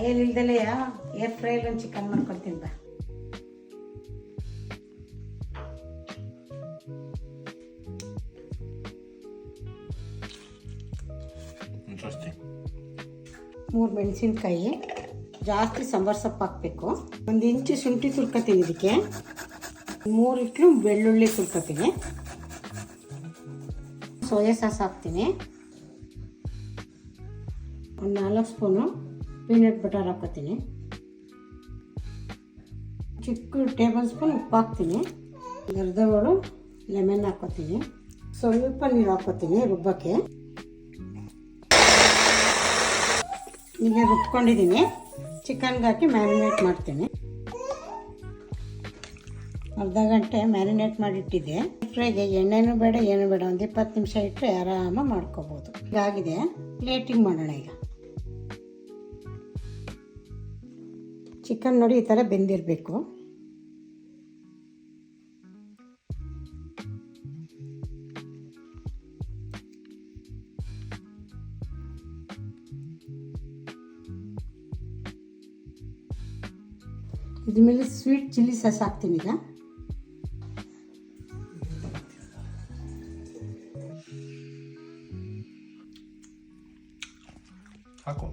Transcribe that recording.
Oil ಇಲ್ದಲೇ air ಫ್ರೈಲ್ ಒಂದು chicken ಮಾಡ್ಕೊತೀನಿ ಬಾ. ಮೂರು ಮೆಣಸಿನ್ಕಾಯಿ, ಜಾಸ್ತಿ ಸಾಂಬಾರು ಸೊಪ್ಪು ಹಾಕಬೇಕು. 1 ಇಂಚು ಶುಂಠಿ ತುರ್ಕೊತೀನಿ. ಇದಕ್ಕೆ 3 ಇಟ್ಲು ಬೆಳ್ಳುಳ್ಳಿ ತುರ್ಕೊತೀನಿ. ಸೋಯಾ ಸಾಸ್ ಹಾಕ್ತೀನಿ. 1 4 ಸ್ಪೂನು ಪೀನಟ್ ಬಟರ್ ಹಾಕ್ಕೊತೀನಿ. ಚಿಕ್ಕ ಟೇಬಲ್ ಸ್ಪೂನ್ ಉಪ್ಪು ಹಾಕ್ತೀನಿ. ಅರ್ಧಗಳು ಲೆಮನ್ ಹಾಕ್ಕೊತೀನಿ. ಸ್ವಲ್ಪ ನೀರು ಹಾಕ್ಕೊತೀನಿ ರುಬ್ಬಕ್ಕೆ. ಈಗ ರುಬ್ಕೊಂಡಿದ್ದೀನಿ. ಚಿಕನ್ಗೆ ಹಾಕಿ ಮ್ಯಾರಿನೇಟ್ ಮಾಡ್ತೀನಿ. ಅರ್ಧ ಗಂಟೆ ಮ್ಯಾರಿನೇಟ್ ಮಾಡಿಟ್ಟಿದ್ದೆ. ಫ್ರೈಗೆ ಎಣ್ಣೆನೂ ಬೇಡ ಏನೂ ಬೇಡ, ಒಂದು 20 ನಿಮಿಷ ಇಟ್ಟರೆ ಆರಾಮಾಗಿ ಮಾಡ್ಕೋಬೋದು. ಇದಾಗಿದೆ, ಪ್ಲೇಟಿಂಗ್ ಮಾಡೋಣ. ಈಗ ಚಿಕನ್ ನೋಡಿ ಈ ಥರ ಬೆಂದಿರಬೇಕು. ಇದ್ರ ಮೇಲೆ ಸ್ವೀಟ್ ಚಿಲ್ಲಿ ಸಾಸ್ ಹಾಕ್ತೀನಿ. ಈಗ ಹಾಕು.